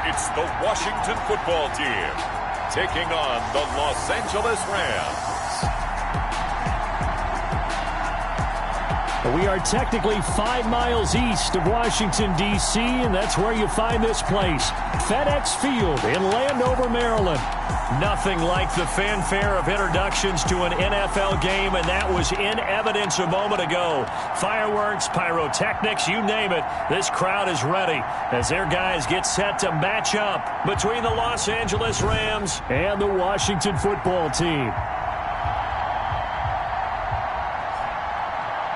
It's the Washington football team taking on the Los Angeles Rams. We are technically 5 miles east of Washington, D.C., and that's where you find this place, FedEx Field in Landover, Maryland. Nothing like the fanfare of introductions to an NFL game, and that was in evidence a moment ago. Fireworks, pyrotechnics, you name it. This crowd is ready as their guys get set to match up between the Los Angeles Rams and the Washington football team.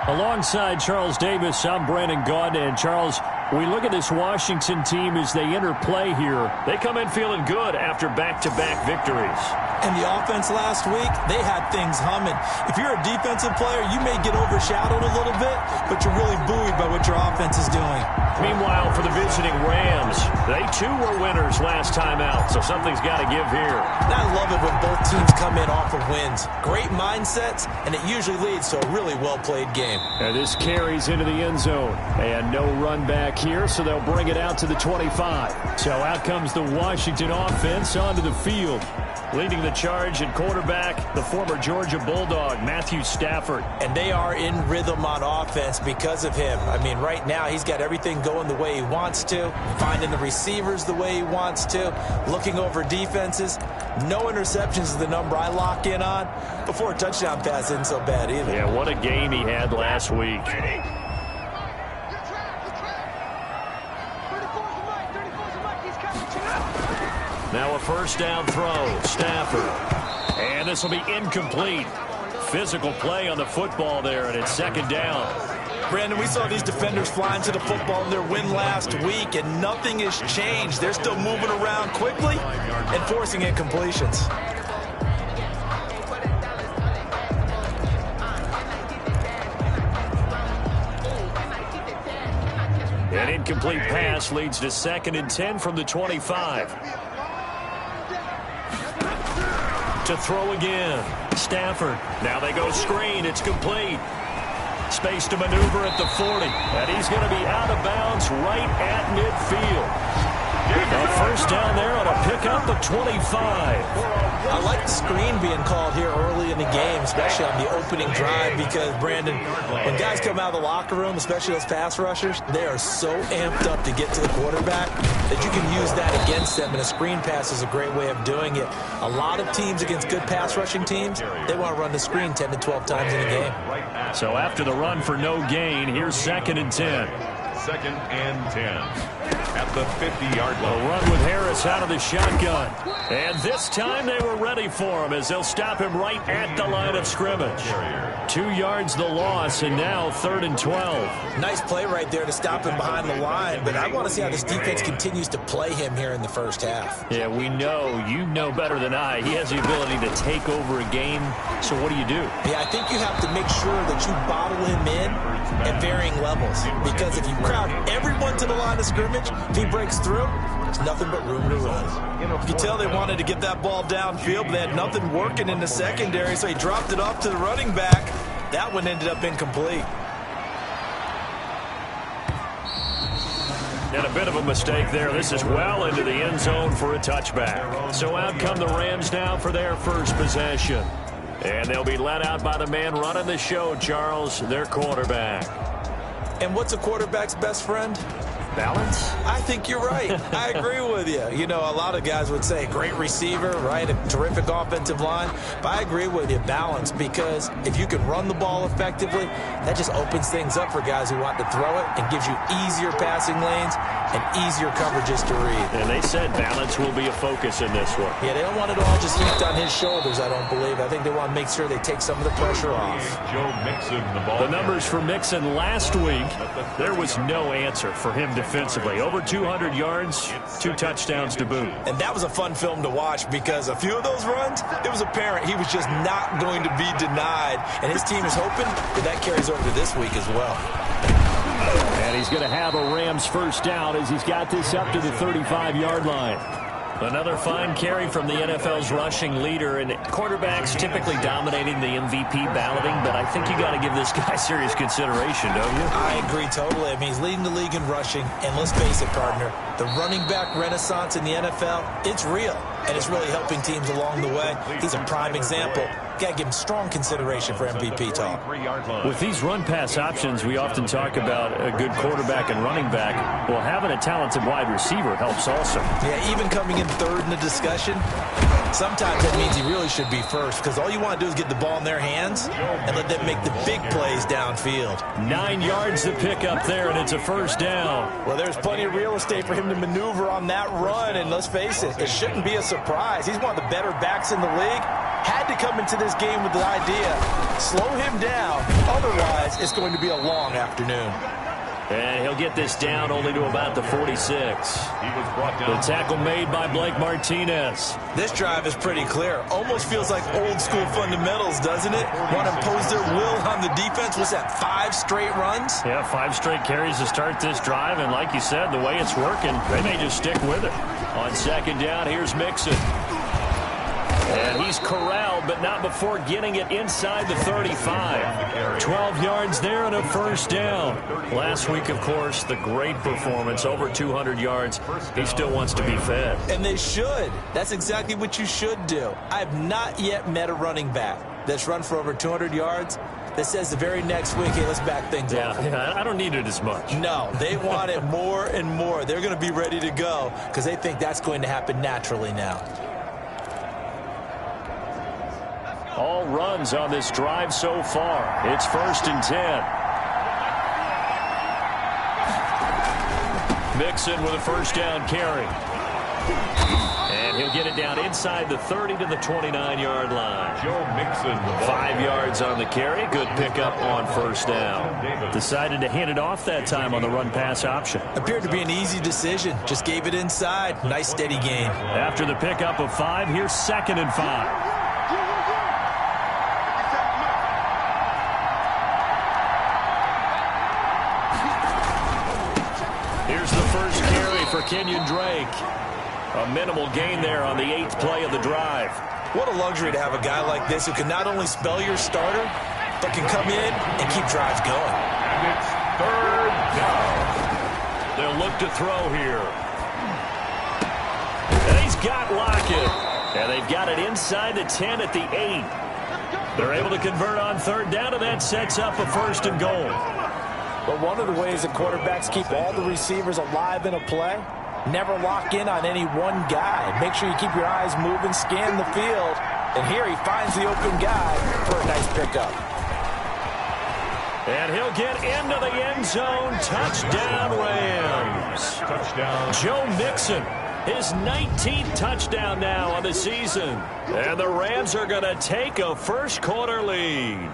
Alongside Charles Davis, I'm Brandon Gaudin. And Charles, we look at this Washington team as they interplay here. They come in feeling good after back-to-back victories. And the offense last week, they had things humming. If you're a defensive player, you may get overshadowed a little bit, but you're really buoyed by what your offense is doing. Meanwhile, for the visiting Rams, they too were winners last time out, so something's got to give here. And I love it when both teams come in off of wins. Great mindsets, and it usually leads to a really well-played game. And this carries into the end zone. And no run back here, so they'll bring it out to the 25. So out comes the Washington offense onto the field. Leading the charge at quarterback, the former Georgia Bulldog, Matthew Stafford. And they are in rhythm on offense because of him. I mean, right now he's got everything going the way he wants to, finding the receivers the way he wants to, looking over defenses. No interceptions is the number I lock in on. Before a touchdown pass isn't so bad either. Yeah, what a game he had last week. Now a first down throw, Stafford. And this will be incomplete. Physical play on the football there, and it's second down. Brandon, we saw these defenders flying to the football in their win last week, and nothing has changed. They're still moving around quickly and forcing incompletions. An incomplete pass leads to 2nd and 10 from the 25. To throw again. Stafford. Now they go screen. It's complete. Space to maneuver at the 40. And he's going to be out of bounds right at midfield. A first down there on a pickup of 25. I like the screen being called here early in the game, especially on the opening drive, because, Brandon, when guys come out of the locker room, especially those pass rushers, they are so amped up to get to the quarterback that you can use that against them, and a screen pass is a great way of doing it. A lot of teams against good pass rushing teams, they want to run the screen 10 to 12 times in a game. So after the run for no gain, here's 2nd and 10. 2nd and 10. At the 50-yard line. A run with Harris out of the shotgun. And this time they were ready for him as they'll stop him right at the line of scrimmage. 2 yards the loss, and now 3rd and 12. Nice play right there to stop him behind the line, but I want to see how this defense continues to play him here in the first half. Yeah, we know, you know better than I, he has the ability to take over a game. So what do you do? Yeah, I think you have to make sure that you bottle him in at varying levels, because if you crowd everyone to the line of scrimmage, if he breaks through, there's nothing but room to run. You can tell they wanted to get that ball downfield, but they had nothing working in the secondary, so he dropped it off to the running back. That one ended up incomplete. And a bit of a mistake there. This is well into the end zone for a touchback. So out come the Rams now for their first possession. And they'll be led out by the man running the show, Charles, their quarterback. And what's a quarterback's best friend? Balance? I think you're right. I agree with you. You know, a lot of guys would say great receiver, right? A terrific offensive line. But I agree with you, balance, because if you can run the ball effectively, that just opens things up for guys who want to throw it and gives you easier passing lanes and easier coverages to read. And they said balance will be a focus in this one. Yeah, they don't want it all just heaped on his shoulders, I don't believe. I think they want to make sure they take some of the pressure off. Joe Mixon, the ball. The numbers for Mixon last week, there was no answer for him defensively. Over 200 yards, 2 touchdowns to boot. And that was a fun film to watch because a few of those runs, it was apparent he was just not going to be denied. And his team is hoping that carries over to this week as well. And he's going to have a Rams first down as he's got this up to the 35-yard line. Another fine carry from the NFL's rushing leader, and quarterbacks typically dominating the MVP balloting, but I think you got to give this guy serious consideration, don't you? I agree totally. I mean, he's leading the league in rushing, and let's face it, partner, the running back renaissance in the NFL, it's real, and it's really helping teams along the way. He's a prime example. Got to give him strong consideration for MVP talk. With these run-pass options, we often talk about a good quarterback and running back. Well, having a talented wide receiver helps also. Yeah, even coming in third in the discussion, sometimes that means he really should be first, because all you want to do is get the ball in their hands and let them make the big plays downfield. 9 yards to pick up there, and it's a first down. Well, there's plenty of real estate for him to maneuver on that run, and let's face it, it shouldn't be a surprise. He's one of the better backs in the league. Had to come into this game with the idea, slow him down, otherwise it's going to be a long afternoon. And he'll get this down only to about the 46. The tackle made by Blake Martinez. This drive is pretty clear. Almost feels like old school fundamentals, doesn't it? Want to impose their will on the defense. What's that, 5 straight runs? Yeah, 5 straight carries to start this drive, and like you said, the way it's working, they may just stick with it. On second down, here's Mixon. And he's corralled, but not before getting it inside the 35. 12 yards there and a first down. Last week, of course, the great performance, over 200 yards. He still wants to be fed. And they should. That's exactly what you should do. I have not yet met a running back that's run for over 200 yards that says the very next week, hey, let's back things up. Yeah, I don't need it as much. No, they want it more and more. They're going to be ready to go because they think that's going to happen naturally now. All runs on this drive so far. It's 1st and 10. Mixon with a first down carry. And he'll get it down inside the 30 to the 29-yard line. Joe Mixon. 5 yards on the carry. Good pickup on first down. Decided to hand it off that time on the run-pass option. Appeared to be an easy decision. Just gave it inside. Nice steady gain. After the pickup of 5, here's 2nd and 5. Here's the first carry for Kenyon Drake. A minimal gain there on the 8th play of the drive. What a luxury to have a guy like this who can not only spell your starter, but can come in and keep drives going. And it's 3rd down. They'll look to throw here. And he's got Lockett. And they've got it inside the 10 at the 8. They're able to convert on 3rd down, and that sets up a 1st and goal. But one of the ways that quarterbacks keep all the receivers alive in a play, never lock in on any one guy. Make sure you keep your eyes moving, scan the field. And here he finds the open guy for a nice pickup. And he'll get into the end zone. Touchdown, Rams. Touchdown. Joe Mixon, his 19th touchdown now on the season. And the Rams are going to take a first-quarter lead.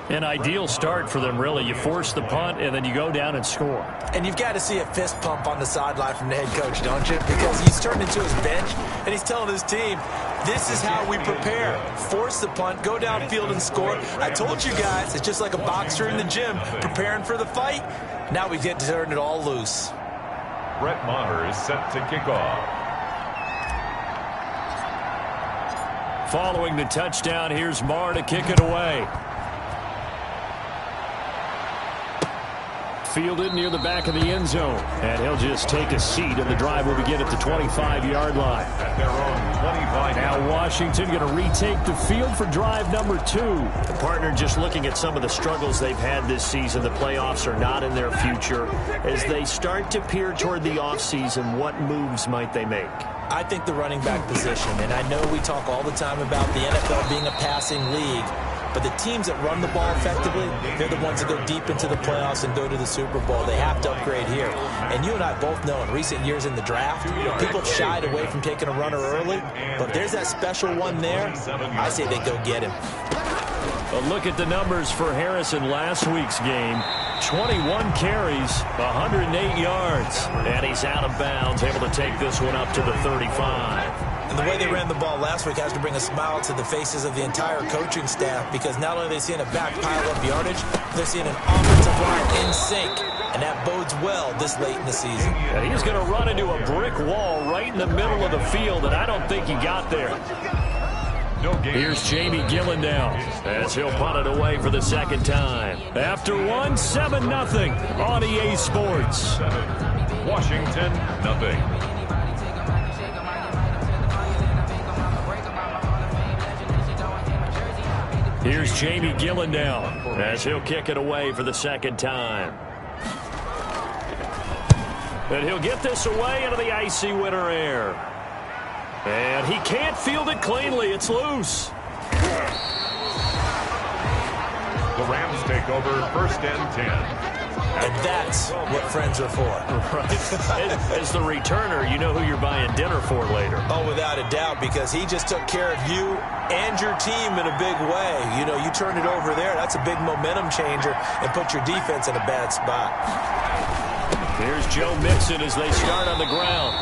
An ideal start for them, really. You force the punt, and then you go down and score. And you've got to see a fist pump on the sideline from the head coach, don't you? Because he's turned into his bench, and he's telling his team, this is how we prepare. Force the punt, go downfield and score. I told you guys, it's just like a boxer in the gym preparing for the fight. Now we get to turn it all loose. Brett Maher is set to kick off. Following the touchdown, here's Maher to kick it away. Fielded near the back of the end zone. And he'll just take a seat, and the drive will begin at the 25-yard line. At their own 25. Now Washington going to retake the field for drive number 2. The partner just looking at some of the struggles they've had this season. The playoffs are not in their future. As they start to peer toward the offseason, what moves might they make? I think the running back position, and I know we talk all the time about the NFL being a passing league, but the teams that run the ball effectively, they're the ones that go deep into the playoffs and go to the Super Bowl. They have to upgrade here. And you and I both know in recent years in the draft, people shied away from taking a runner early. But if there's that special one there, I say they go get him. A look at the numbers for Harris in last week's game. 21 carries, 108 yards. And he's out of bounds, able to take this one up to the 35. And the way they ran the ball last week has to bring a smile to the faces of the entire coaching staff, because not only are they seeing a back pile up yardage, they're seeing an offensive line in sync. and that bodes well this late in the season. And he's going to run into a brick wall right in the middle of the field, and I don't think he got there. Here's Jamie Gillen now as he'll punt it away for the second time. After one, 7-0 on EA Sports. Washington, nothing. Here's Jamie Gillen now as he'll kick it away for the second time. And he'll get this away into the icy winter air. And he can't field it cleanly. It's loose. The Rams take over 1st and 10. And that's what friends are for. Right. As the returner, you know who you're buying dinner for later. Oh, without a doubt, because he just took care of you and your team in a big way. You know, you turn it over there, that's a big momentum changer and put your defense in a bad spot. Here's Joe Mixon as they start on the ground.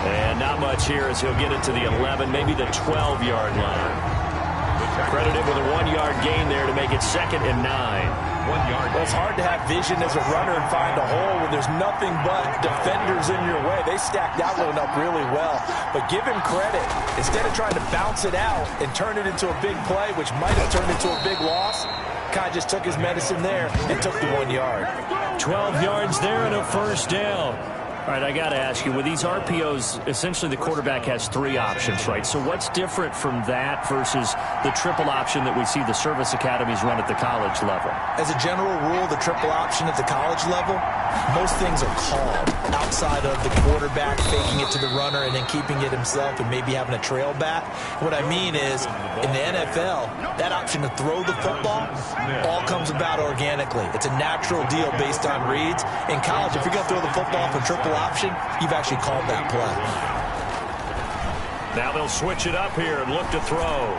And not much here as he'll get it to the 11, maybe the 12-yard line. Credited with a 1-yard gain there to make it 2nd and 9. 1 yard. Well, it's hard to have vision as a runner and find a hole when there's nothing but defenders in your way. They stacked that one up really well. But give him credit. Instead of trying to bounce it out and turn it into a big play, which might have turned into a big loss, Kai just took his medicine there and took the 1 yard. 12 yards there and a first down. All right, I got to ask you, with these RPOs, essentially the quarterback has 3 options, right? So what's different from that versus the triple option that we see the service academies run at the college level? As a general rule, the triple option at the college level, most things are called outside of the quarterback faking it to the runner and then keeping it himself and maybe having a trail back. What I mean is, in the NFL, that option to throw the football all comes about organically. It's a natural deal based on reads. In college, if you're going to throw the football for triple option, you've actually called that play. Now they'll switch it up here and look to throw.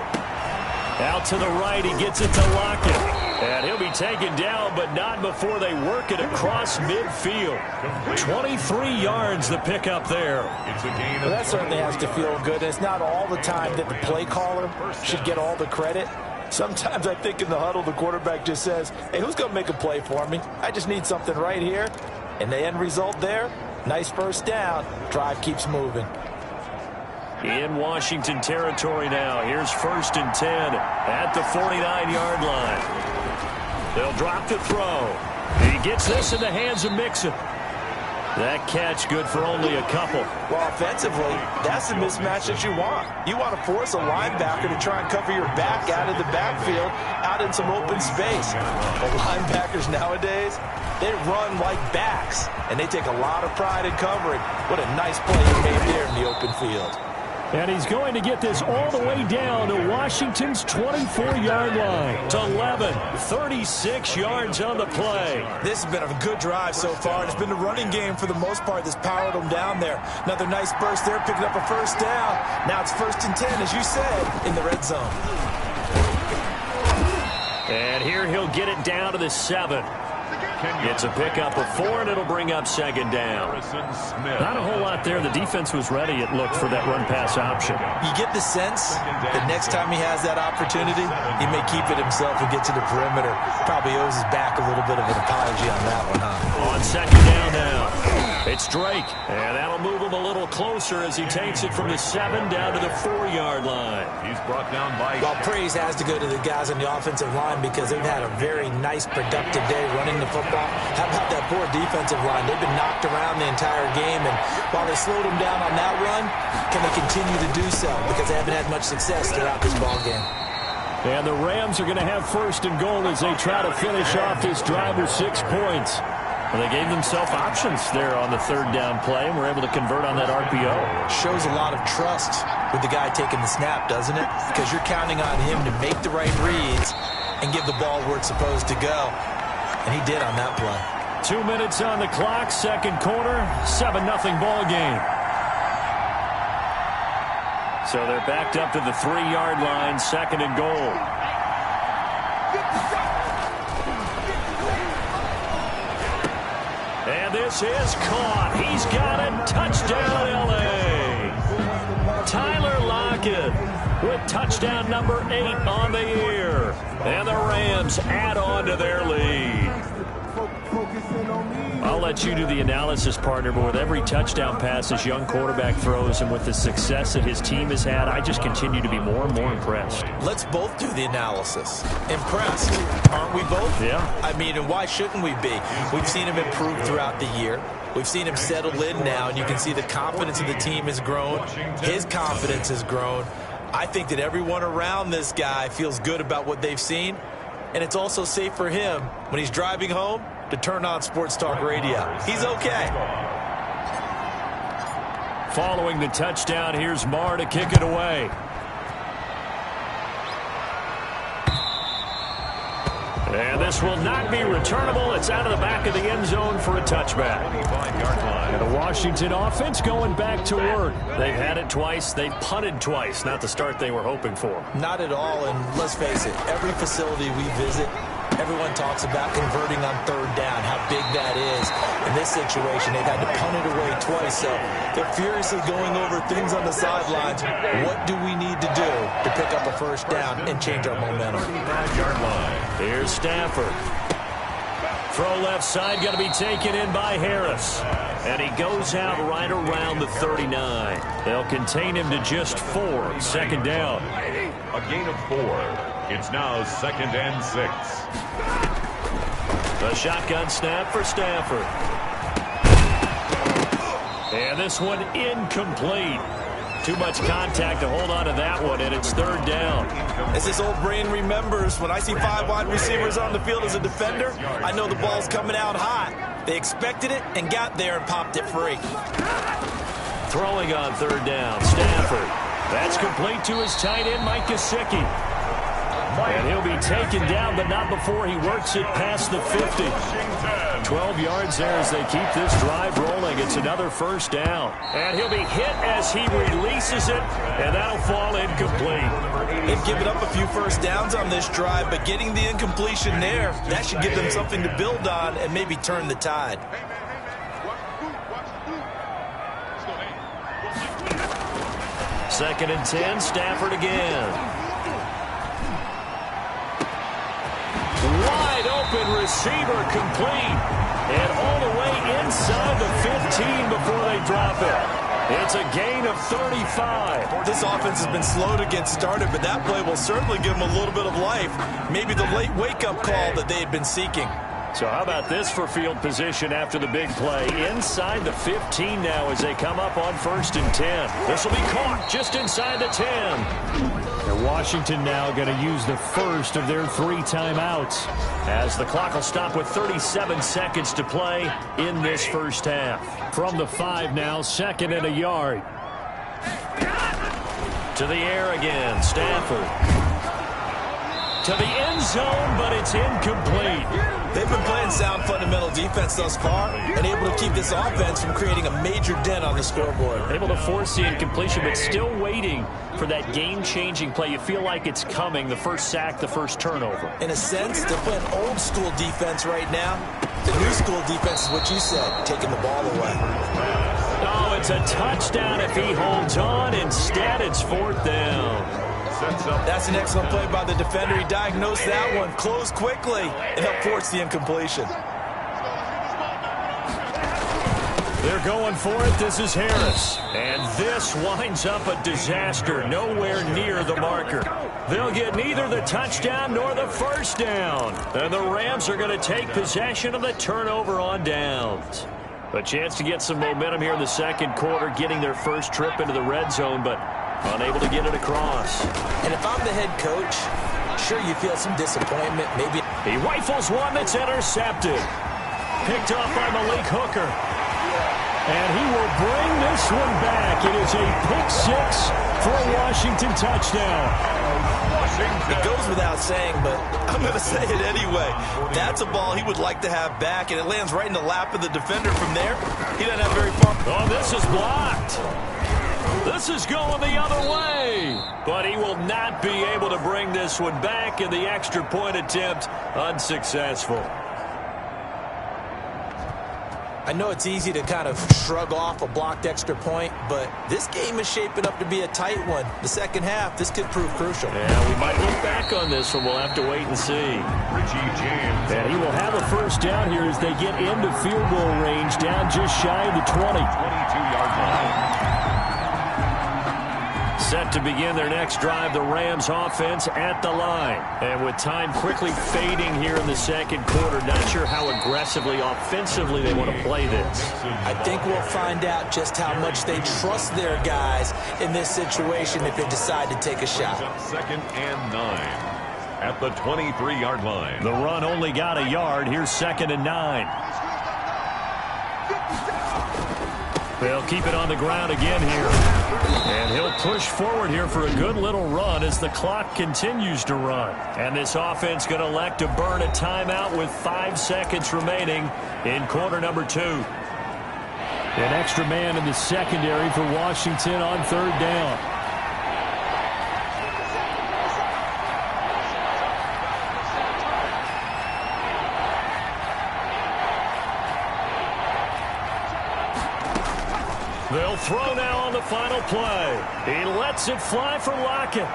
Out to the right, he gets it to Lockett. And he'll be taken down, but not before they work it across midfield. 23 yards the pickup there. Well, that certainly has to feel good. It's not all the time that the play caller should get all the credit. Sometimes I think in the huddle, the quarterback just says, hey, who's going to make a play for me? I just need something right here. And the end result there, nice first down. Drive keeps moving. In Washington territory now. Here's 1st and 10 at the 49-yard line. They'll drop the throw. He gets this in the hands of Mixon. That catch good for only a couple. Well, offensively, that's the mismatch that you want. You want to force a linebacker to try and cover your back out of the backfield, out in some open space. But linebackers nowadays, they run like backs, and they take a lot of pride in covering. What a nice play he made there in the open field. And he's going to get this all the way down to Washington's 24-yard line. To 11, 36 yards on the play. This has been a good drive so far. It's been the running game for the most part that's powered them down there. Another nice burst there, picking up a first down. Now it's 1st and 10, as you said, in the red zone. And here he'll get it down to the 7. It's a pickup of 4, and it'll bring up 2nd down. Not a whole lot there. The defense was ready, it looked, for that run-pass option. You get the sense that next time he has that opportunity, he may keep it himself and get to the perimeter. Probably owes his back a little bit of an apology on that one, huh? On 2nd down now, it's Drake. And that'll move him a little closer as he takes it from the 7 down to the 4-yard line. He's brought down by... Well, praise has to go to the guys on the offensive line because they've had a very nice, productive day running the football. How about that poor defensive line? They've been knocked around the entire game, and while they slowed them down on that run, can they continue to do so? Because they haven't had much success throughout this ball game. And the Rams are going to have 1st and goal as they try to finish off this drive with 6 points. Well, they gave themselves options there on the 3rd down play and were able to convert on that RPO. Shows a lot of trust with the guy taking the snap, doesn't it? Because you're counting on him to make the right reads and give the ball where it's supposed to go. And he did on that play. 2 minutes on the clock, 2nd quarter, 7-0 ball game. So they're backed up to the 3-yard line, 2nd and goal. And this is caught. He's got it. Touchdown, L.A. Tyler Lockett with touchdown number 8 on the year. And the Rams add on to their lead. I'll let you do the analysis, partner, but with every touchdown pass this young quarterback throws and with the success that his team has had, I just continue to be more and more impressed. Let's both do the analysis. Impressed, aren't we both? Yeah. I mean, and why shouldn't we be? We've seen him improve throughout the year. We've seen him settle in now, and you can see the confidence of the team has grown. His confidence has grown. I think that everyone around this guy feels good about what they've seen, and it's also safe for him when he's driving home to turn on Sports Talk Radio. He's okay. Following the touchdown, here's Marr to kick it away. And this will not be returnable. It's out of the back of the end zone for a touchback. And the Washington offense going back to work. They've had it twice. They've punted twice. Not the start they were hoping for. Not at all, and let's face it, every facility we visit, everyone talks about converting on third down, how big that is. In this situation, they've had to punt it away twice, so they're furiously going over things on the sidelines. What do we need to do to pick up a first down and change our momentum? Here's Stafford. Throw left side, going to be taken in by Harris. And he goes out right around the 39. They'll contain him to just 4. Second down. A gain of 4. It's now 2nd and 6. The shotgun snap for Stafford. And this one incomplete. Too much contact to hold on to that one, and it's 3rd down. As this old brain remembers, when I see 5 wide receivers on the field as a defender, I know the ball's coming out hot. They expected it and got there and popped it free. Throwing on 3rd down, Stafford. That's complete to his tight end, Mike Gesicki. And he'll be taken down, but not before he works it past the 50. 12 yards there as they keep this drive rolling. It's another first down. And he'll be hit as he releases it, and that'll fall incomplete. They've given up a few first downs on this drive, but getting the incompletion there, that should give them something to build on and maybe turn the tide. Second and 10, Stafford again. Wide open receiver complete. And all the way inside the 15 before they drop it. It's a gain of 35. This offense has been slow to get started, but that play will certainly give them a little bit of life. Maybe the late wake-up call that they had been seeking. So how about this for field position after the big play? Inside the 15 now as they come up on 1st and 10. This will be caught just inside the 10. And Washington now going to use the first of their 3 timeouts as the clock will stop with 37 seconds to play in this first half. From the 5 now, 2nd and a yard. To the air again, Stafford. To the end zone, but it's incomplete. They've been playing sound fundamental defense thus far and able to keep this offense from creating a major dent on the scoreboard. Able to force the incompletion, but still waiting for that game-changing play. You feel like it's coming, the first sack, the first turnover. In a sense, they're playing old-school defense right now. The new school defense is what you said, taking the ball away. Oh, it's a touchdown if he holds on. Instead, it's 4th down. That's an excellent play by the defender. He diagnosed that one, closed quickly, and helped force the incompletion. They're going for it. This is Harris. And this winds up a disaster. Nowhere near the marker. They'll get neither the touchdown nor the first down. And the Rams are going to take possession of the turnover on downs. A chance to get some momentum here in the second quarter, getting their first trip into the red zone, but unable to get it across. And if I'm the head coach, sure you feel some disappointment. Maybe he rifles one that's intercepted. Picked off by Malik Hooker. And he will bring this one back. It is a pick-6 for a Washington touchdown. It goes without saying, but I'm going to say it anyway. That's a ball he would like to have back, and it lands right in the lap of the defender from there. He doesn't have very far. Oh, this is blocked. This is going the other way. But he will not be able to bring this one back, and the extra point attempt unsuccessful. I know it's easy to kind of shrug off a blocked extra point, but this game is shaping up to be a tight one. The second half, this could prove crucial. Yeah, we might look back on this one. We'll have to wait and see. And he will have a first down here as they get into field goal range, down just shy of the 20. 22-yard line. Set to begin their next drive, the Rams offense at the line. And with time quickly fading here in the second quarter, not sure how aggressively, offensively they want to play this. I think we'll find out just how much they trust their guys in this situation if they decide to take a shot. Second and 9 at the 23-yard line. The run only got a yard. Here's second and 9. They'll keep it on the ground again here. And he'll push forward here for a good little run as the clock continues to run. And this offense going to elect to burn a timeout with 5 seconds remaining in quarter number 2. An extra man in the secondary for Washington on third down. They'll throw now on the final play. He lets it fly for Lockett.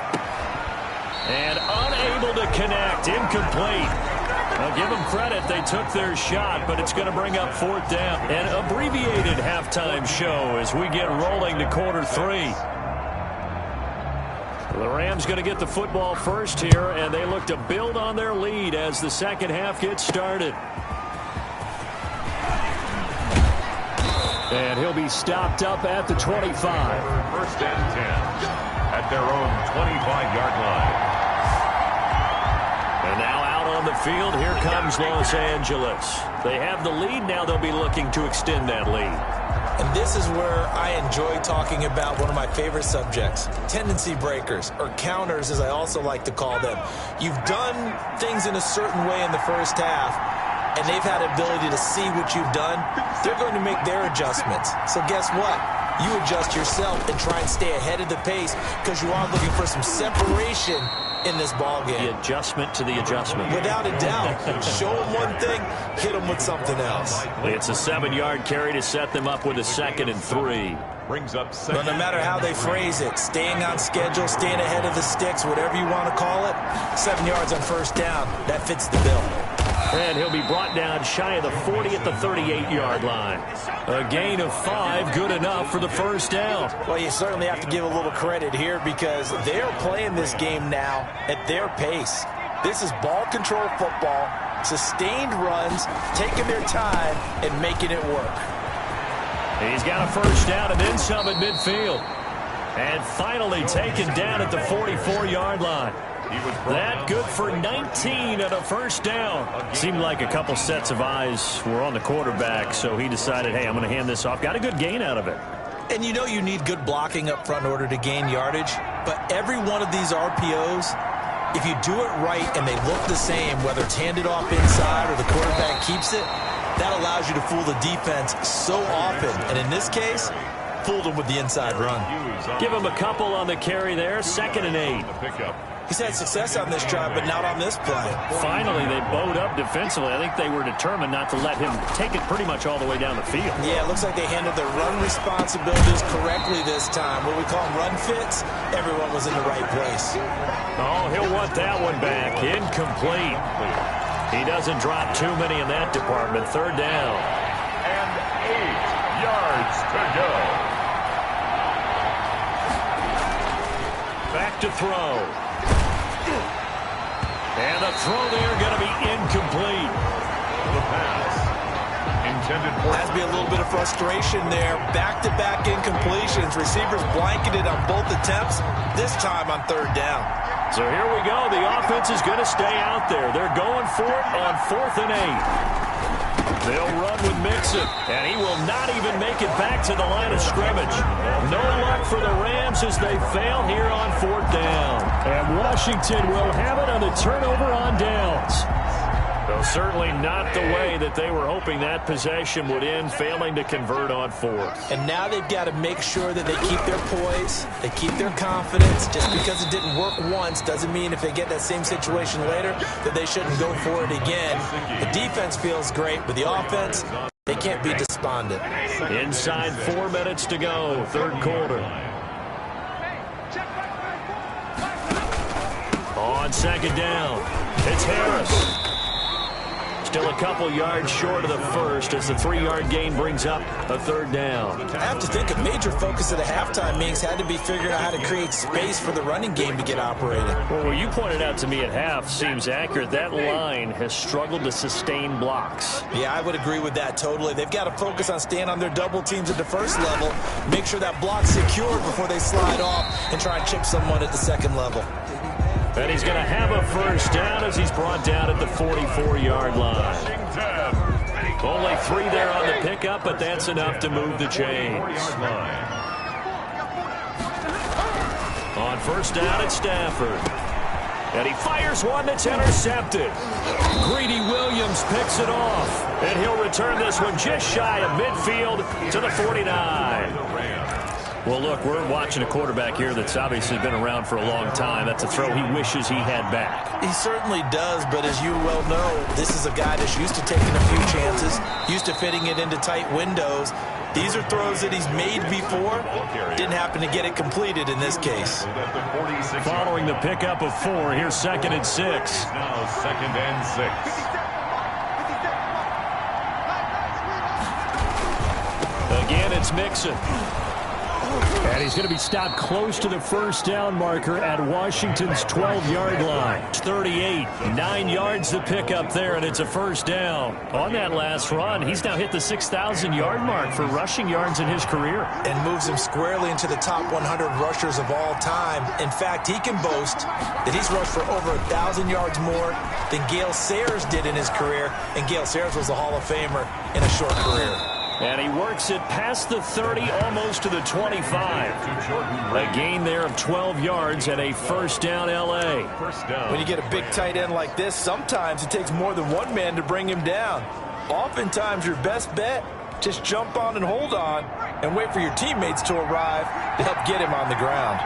And unable to connect. Incomplete. I'll give them credit. They took their shot, but it's going to bring up fourth down. An abbreviated halftime show as we get rolling to quarter 3. The Rams going to get the football first here, and they look to build on their lead as the second half gets started. And he'll be stopped up at the 25. First and 10 at their own 25-yard line. And now out on the field, here comes Los Angeles. They have the lead. Now they'll be looking to extend that lead. And this is where I enjoy talking about one of my favorite subjects, tendency breakers, or counters as I also like to call them. You've done things in a certain way in the first half, and they've had the ability to see what you've done. They're going to make their adjustments. So guess what? You adjust yourself and try and stay ahead of the pace because you are looking for some separation in this ball game. The adjustment to the adjustment. Without a doubt. Show them one thing, hit them with something else. It's a 7-yard carry to set them up with a 2nd and 3. Brings up second. But no matter how they phrase it, staying on schedule, staying ahead of the sticks, whatever you want to call it, 7 yards on first down, that fits the bill. And he'll be brought down shy of the 40 at the 38-yard line. A gain of 5, good enough for the first down. Well, you certainly have to give a little credit here because they're playing this game now at their pace. This is ball control football, sustained runs, taking their time and making it work. He's got a first down and then some at midfield. And finally taken down at the 44-yard line. That good for 19 and a first down. Seemed like a couple sets of eyes were on the quarterback, so he decided, hey, I'm going to hand this off. Got a good gain out of it. And you know you need good blocking up front in order to gain yardage, but every one of these RPOs, if you do it right and they look the same, whether it's handed off inside or the quarterback keeps it, that allows you to fool the defense so often. And in this case, fooled them with the inside run. Give him a couple on the carry there, 2nd and 8. He's had success on this drive, but not on this play. Finally, they bowed up defensively. I think they were determined not to let him take it pretty much all the way down the field. Yeah, it looks like they handled their run responsibilities correctly this time. What we call them run fits, everyone was in the right place. Oh, he'll want that one back. Incomplete. He doesn't drop too many in that department. Third down. And 8 yards to go. Back to throw. And the throw there going to be incomplete. The pass intended for... Has to be a little bit of frustration there. Back-to-back incompletions. Receivers blanketed on both attempts, this time on third down. So here we go. The offense is going to stay out there. They're going for it on 4th and 8. They'll run with Mixon, and he will not even make it back to the line of scrimmage. No luck for the Rams as they fail here on 4th down. And Washington will have it on the turnover on downs. Well, certainly not the way that they were hoping that possession would end, failing to convert on 4th. And now they've got to make sure that they keep their poise, they keep their confidence. Just because it didn't work once doesn't mean if they get that same situation later that they shouldn't go for it again. The defense feels great, but the offense, they can't be despondent. Inside 4 minutes to go, third quarter. On second down, it's Harris. Still a couple yards short of the first as the 3-yard gain brings up a third down. I have to think a major focus at the halftime meetings had to be figuring out how to create space for the running game to get operating. Well, what you pointed out to me at half seems accurate. That line has struggled to sustain blocks. Yeah, I would agree with that totally. They've got to focus on staying on their double teams at the first level, make sure that block's secured before they slide off and try and chip someone at the second level. And he's going to have a first down as he's brought down at the 44-yard line. Only 3 there on the pickup, but that's enough to move the chains. On first down, it's Stafford. And he fires one that's intercepted. Greedy Williams picks it off. And he'll return this one just shy of midfield to the 49. Well, look, we're watching a quarterback here that's obviously been around for a long time. That's a throw he wishes he had back. He certainly does, but as you well know, this is a guy that's used to taking a few chances, used to fitting it into tight windows. These are throws that he's made before. Didn't happen to get it completed in this case. Following the pickup of 4, here's 2nd and 6. Now 2nd and 6. Again, it's Mixon. And he's going to be stopped close to the first down marker at Washington's 12-yard line. 38, 9 yards to pick up there, and it's a first down. On that last run, he's now hit the 6,000-yard mark for rushing yards in his career. And moves him squarely into the top 100 rushers of all time. In fact, he can boast that he's rushed for over 1,000 yards more than Gale Sayers did in his career. And Gale Sayers was a Hall of Famer in a short career. And he works it past the 30, almost to the 25. A gain there of 12 yards and a first down L.A. When you get a big tight end like this, sometimes it takes more than one man to bring him down. Oftentimes, your best bet, just jump on and hold on and wait for your teammates to arrive to help get him on the ground.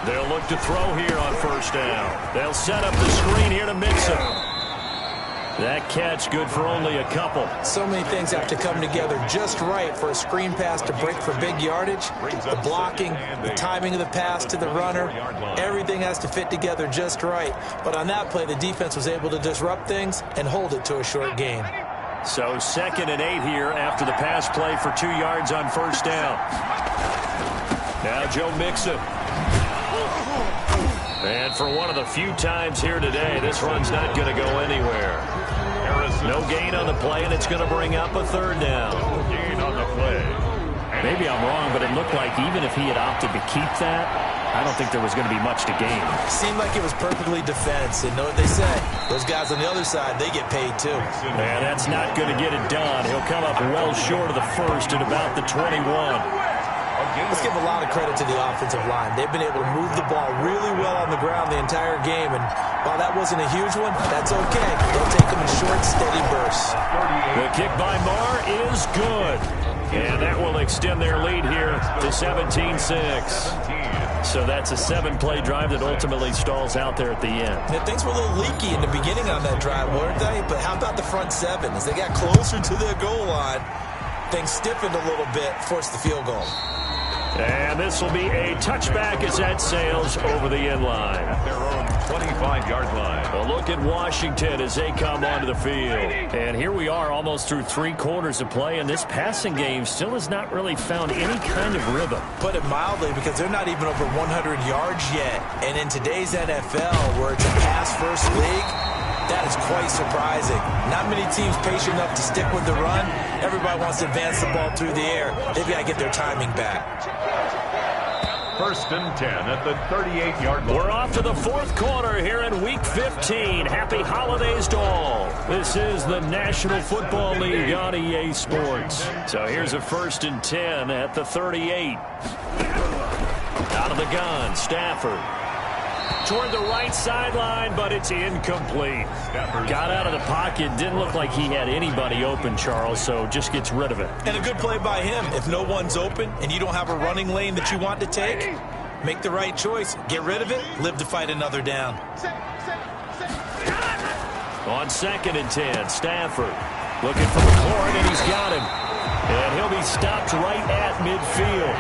They'll look to throw here on first down. They'll set up the screen here to Mixon. That catch good for only a couple. So many things have to come together just right for a screen pass to break for big yardage. The blocking, the timing of the pass to the runner, everything has to fit together just right. But on that play, the defense was able to disrupt things and hold it to a short gain. So 2nd and 8 here after the pass play for 2 yards on first down. Now Joe Mixon. And for one of the few times here today, this run's not going to go anywhere. No gain on the play, and it's going to bring up a third down. Gain on the play. Maybe I'm wrong, but it looked like even if he had opted to keep that, I don't think there was going to be much to gain. Seemed like it was perfectly defense, and know what they say. Those guys on the other side, they get paid too. Man, that's not going to get it done. He'll come up well short of the first at about the 21. Let's give a lot of credit to the offensive line. They've been able to move the ball really well on the ground the entire game, and while that wasn't a huge one, that's okay. They'll take them in short, steady bursts. The kick by Marr is good, and that will extend their lead here to 17-6. So that's a 7-play drive that ultimately stalls out there at the end. Yeah, things were a little leaky in the beginning on that drive, weren't they? But how about the front 7? As they got closer to the goal line, things stiffened a little bit, forced the field goal. And this will be a touchback as that sails over the end line. At their own 25-yard line. A look at Washington as they come onto the field. And here we are almost through 3 quarters of play, and this passing game still has not really found any kind of rhythm. Put it mildly, because they're not even over 100 yards yet. And in today's NFL, where it's a pass-first league, that is quite surprising. Not many teams patient enough to stick with the run. Everybody wants to advance the ball through the air. They've got to get their timing back. 1st and 10 at the 38-yard line. We're off to the 4th quarter here in Week 15. Happy holidays to all. This is the National Football League on EA Sports. So here's a 1st and 10 at the 38. Out of the gun, Stafford. Toward the right sideline, but it's incomplete. Got out of the pocket. Didn't look like he had anybody open, Charles, so just gets rid of it. And a good play by him. If no one's open and you don't have a running lane that you want to take, make the right choice. Get rid of it. Live to fight another down. On 2nd and 10, Stafford. Looking for McLaurin, and he's got him. And he'll be stopped right at midfield.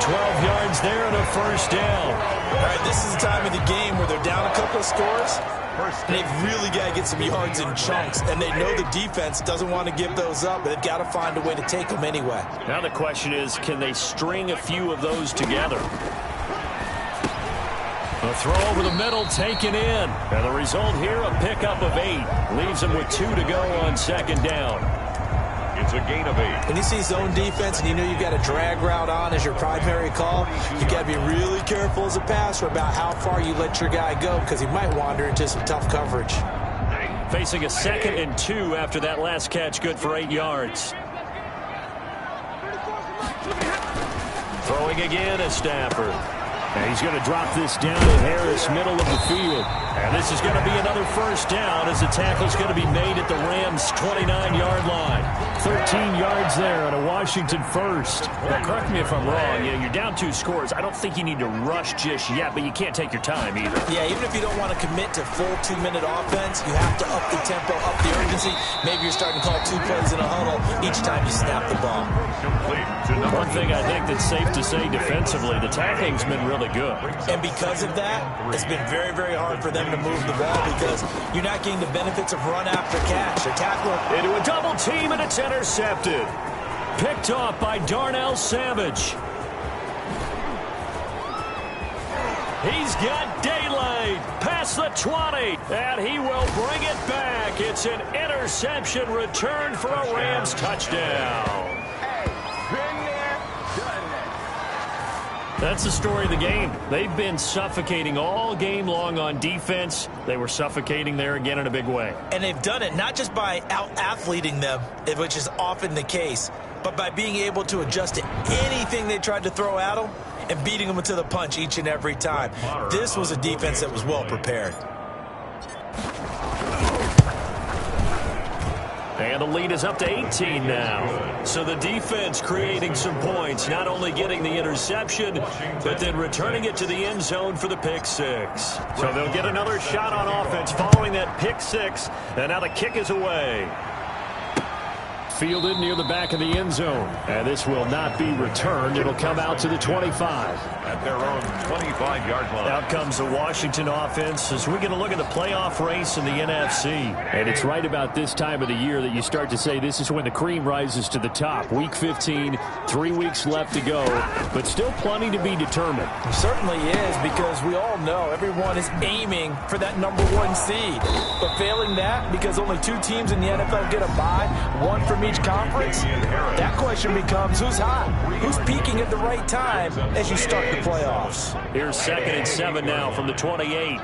12 yards there and a first down. All right, this is the time of the game where they're down a couple of scores, and they've really got to get some yards in chunks, and they know the defense doesn't want to give those up, but they've got to find a way to take them anyway. Now the question is, can they string a few of those together? A throw over the middle taken in. And the result here, a pickup of 8. Leaves them with 2 to go on second down. It's a gain of 8. When you see zone defense and you know you've got a drag route on as your primary call, you've got to be really careful as a passer about how far you let your guy go because he might wander into some tough coverage. Facing a 2nd and 2 after that last catch, good for 8 yards. Throwing again is Stafford. And he's going to drop this down to Harris, middle of the field. And this is going to be another first down as the tackle's going to be made at the Rams' 29-yard line. 13 yards there and a Washington first. Now, correct me if I'm wrong. You're down 2 scores. I don't think you need to rush just yet, but you can't take your time either. Yeah, even if you don't want to commit to full 2-minute offense, you have to up the tempo, up the urgency. Maybe you're starting to call 2 plays in a huddle each time you snap the ball. One thing I think that's safe to say defensively, the tackling's been really good. And because of that, it's been very, very hard for them to move the ball because you're not getting the benefits of run after catch. They're tackling into a double team, and it's intercepted. Picked off by Darnell Savage. He's got daylight past the 20, and he will bring it back. It's an interception return for a Rams touchdown. That's the story of the game. They've been suffocating all game long on defense. They were suffocating there again in a big way. And they've done it not just by out-athleting them, which is often the case, but by being able to adjust to anything they tried to throw at them and beating them to the punch each and every time. This was a defense that was well prepared. And the lead is up to 18 now. So the defense creating some points, not only getting the interception, but then returning it to the end zone for the pick 6. So they'll get another shot on offense following that pick 6. And now the kick is away. Fielded near the back of the end zone. And this will not be returned. It'll come out to the 25. At their own 25-yard line. Out comes the Washington offense as we're going to look at the playoff race in the NFC. And it's right about this time of the year that you start to say this is when the cream rises to the top. Week 15, 3 weeks left to go, but still plenty to be determined. It certainly is, because we all know everyone is aiming for that #1 seed. But failing that, because only 2 teams in the NFL get a bye, 1 from each conference, that question becomes who's hot? Who's peaking at the right time as you start the playoffs? Here's 2nd and 7 now from the 28.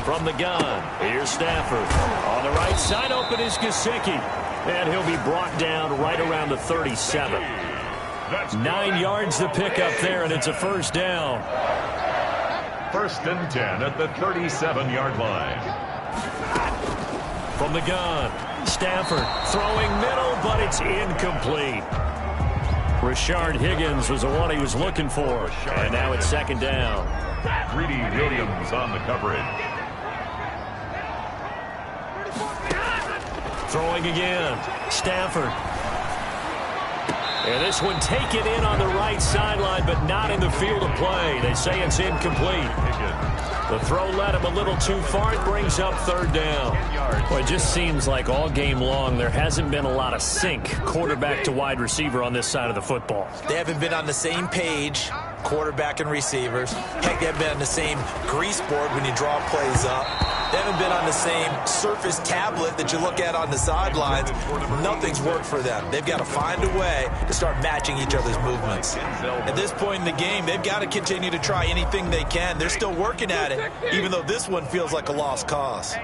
From the gun, here's Stafford. On the right side, open is Gesicki. And he'll be brought down right around the 37. 9 yards the pickup there, and it's a first down. 1st and 10 at the 37-yard line. From the gun, Stafford throwing middle, but it's incomplete. Rashard Higgins was the one he was looking for. And now it's 2nd down. Greedy Williams on the coverage. Throwing again, Stafford. And this one taken in on the right sideline, but not in the field of play. They say it's incomplete. The throw led him a little too far. It brings up 3rd down. Well, it just seems like all game long there hasn't been a lot of sync quarterback to wide receiver on this side of the football. They haven't been on the same page, quarterback and receivers. Heck, they haven't been on the same grease board when you draw plays up. They haven't been on the same surface tablet that you look at on the sidelines. Nothing's worked for them. They've got to find a way to start matching each other's movements. At this point in the game, they've got to continue to try anything they can. They're still working at it, even though this one feels like a lost cause.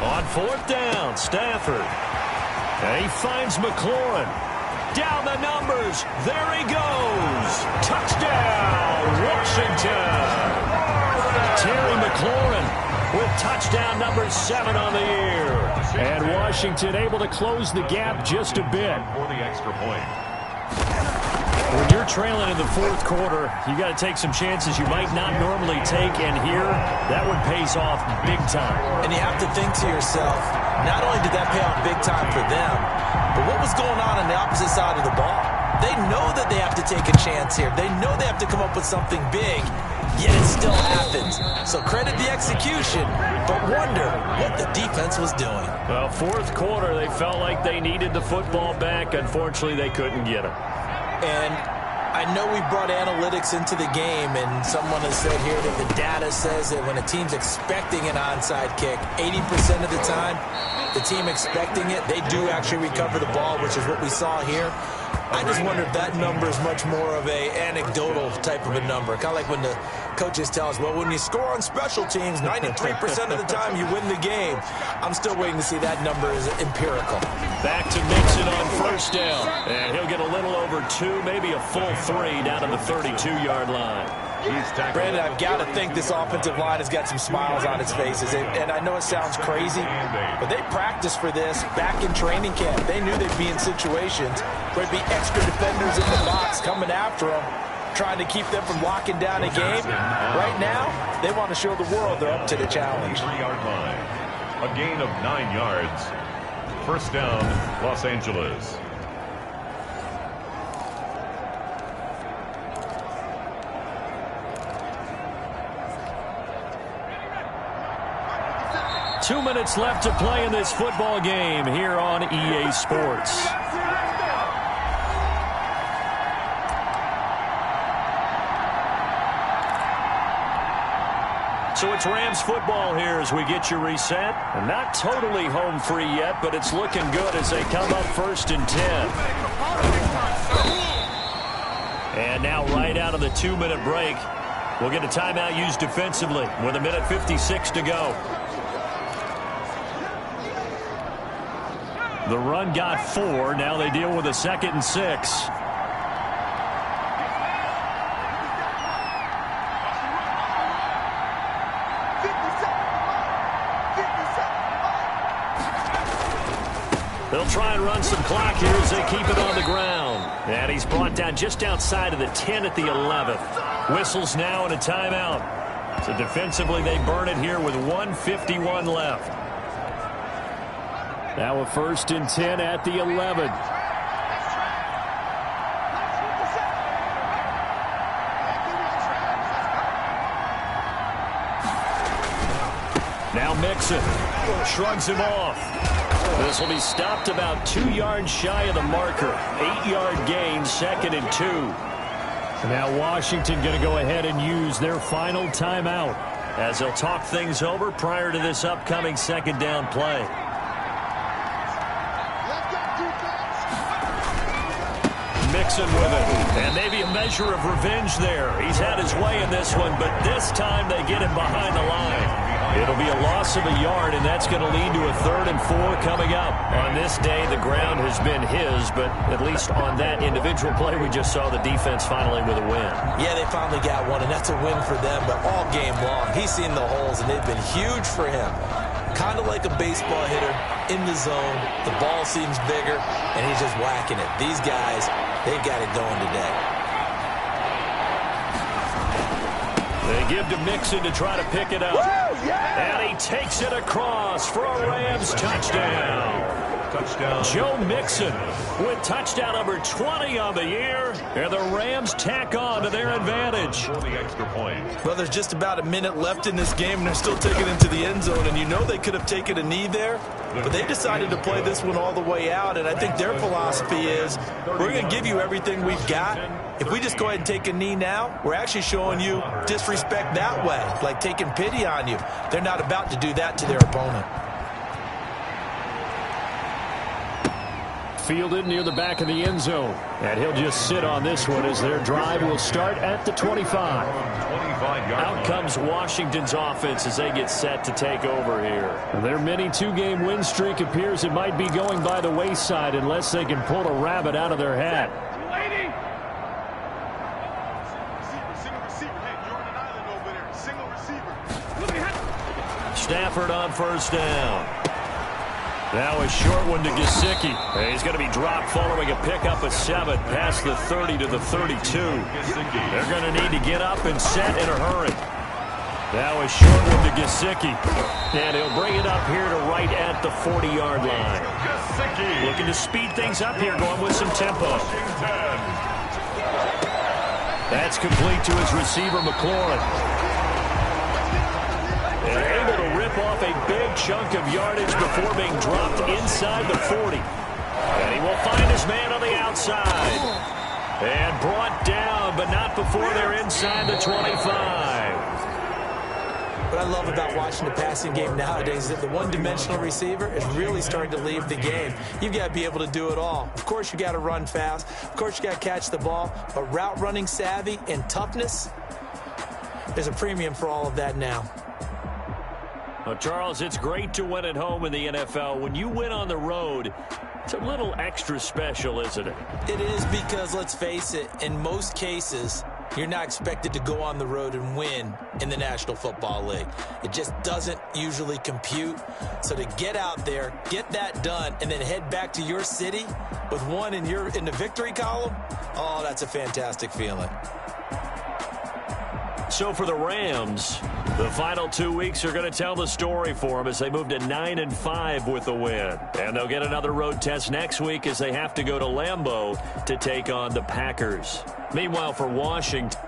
On 4th down, Stafford. And he finds McLaurin. Down the numbers. There he goes. Touchdown, Washington. Terry McLaurin with touchdown number 7 on the year. And Washington able to close the gap just a bit. For the extra point. When you're trailing in the fourth quarter, you got to take some chances you might not normally take, and here, that one pays off big time. And you have to think to yourself, not only did that pay off big time for them, but what was going on the opposite side of the ball? They know that they have to take a chance here. They know they have to come up with something big, yet it still happens. So credit the execution, but wonder what the defense was doing. Well, fourth quarter, they felt like they needed the football back. Unfortunately, they couldn't get it. And I know we brought analytics into the game, and someone has said here that the data says that when a team's expecting an onside kick, 80% of the time, the team expecting it, they do actually recover the ball, which is what we saw here. I just wonder if that number is much more of a anecdotal type of a number. Kind of like when the coaches tell us, well, when you score on special teams, 93% of the time you win the game. I'm still waiting to see that number is empirical. Back to Mixon on first down. And he'll get a little over 2, maybe a full 3 down to the 32-yard line. Brandon, I've got to think this offensive line has got some smiles on its faces. And I know it sounds crazy, but they practiced for this back in training camp. They knew they'd be in situations where there'd be extra defenders in the box coming after them, trying to keep them from locking down a game. Right now, they want to show the world they're up to the challenge. 3-yard line. A gain of 9 yards. First down, Los Angeles. Two minutes left to play in this football game here on EA Sports. So it's Rams football here as we get you reset. And not totally home free yet, but it's looking good as they come up 1st and 10. And now right out of the 2-minute break, we'll get a timeout used defensively with 1:56 to go. The run got 4. Now they deal with a 2nd and 6. They'll try and run some clock here as they keep it on the ground. And he's brought down just outside of the 10 at the 11th. Whistles now and a timeout. So defensively they burn it here with 1:51 left. Now a 1st and 10 at the 11. Now Mixon shrugs him off. This will be stopped about 2 yards shy of the marker. 8-yard gain, 2nd and 2. Now Washington going to go ahead and use their final timeout as they'll talk things over prior to this upcoming 2nd down play. Mixon with it, and maybe a measure of revenge there. He's had his way in this one, but this time they get him behind the line. It'll be a loss of a yard, and that's going to lead to a 3rd and 4 coming up. On this day, the ground has been his, but at least on that individual play, we just saw the defense finally with a win. Yeah, they finally got one, and that's a win for them, but all game long, he's seen the holes, and they've been huge for him. Kind of like a baseball hitter in the zone. The ball seems bigger, and he's just whacking it. These guys, they've got it going today. They give to Mixon to try to pick it up. Woo, yeah! And he takes it across for a Rams touchdown. Joe Mixon with touchdown number 20 on the year. And the Rams tack on to their advantage. Well, there's just about a minute left in this game, and they're still taking it to the end zone. And you know they could have taken a knee there, but they decided to play this one all the way out. And I think their philosophy is, we're going to give you everything we've got. If we just go ahead and take a knee now, we're actually showing you disrespect that way, like taking pity on you. They're not about to do that to their opponent. Fielded near the back of the end zone. And he'll just sit on this one as their drive will start at the 25. Out comes Washington's offense as they get set to take over here. Their mini 2-game win streak appears it might be going by the wayside unless they can pull a rabbit out of their hat. Stafford on first down. Now a short one to Gesicki. He's going to be dropped following a pickup of 7 past the 30 to the 32. They're going to need to get up and set in a hurry. Now a short one to Gesicki. And he'll bring it up here to right at the 40-yard line. Looking to speed things up here, going with some tempo. That's complete to his receiver, McLaurin. And able to rip off a big chunk of yardage before being dropped inside the 40. And he will find his man on the outside. And brought down, but not before they're inside the 25. What I love about watching the passing game nowadays is that the one-dimensional receiver is really starting to leave the game. You've got to be able to do it all. Of course, you got to run fast. Of course, you got to catch the ball. But route running savvy and toughness, there's a premium for all of that now. Well, Charles, it's great to win at home in the NFL. When you win on the road, it's a little extra special, isn't it? It is because, let's face it, in most cases, you're not expected to go on the road and win in the National Football League. It just doesn't usually compute. So to get out there, get that done, and then head back to your city with one in the victory column, oh, that's a fantastic feeling. So for the Rams, the final 2 weeks are going to tell the story for them as they move to 9-5 with the win. And they'll get another road test next week as they have to go to Lambeau to take on the Packers. Meanwhile, for Washington,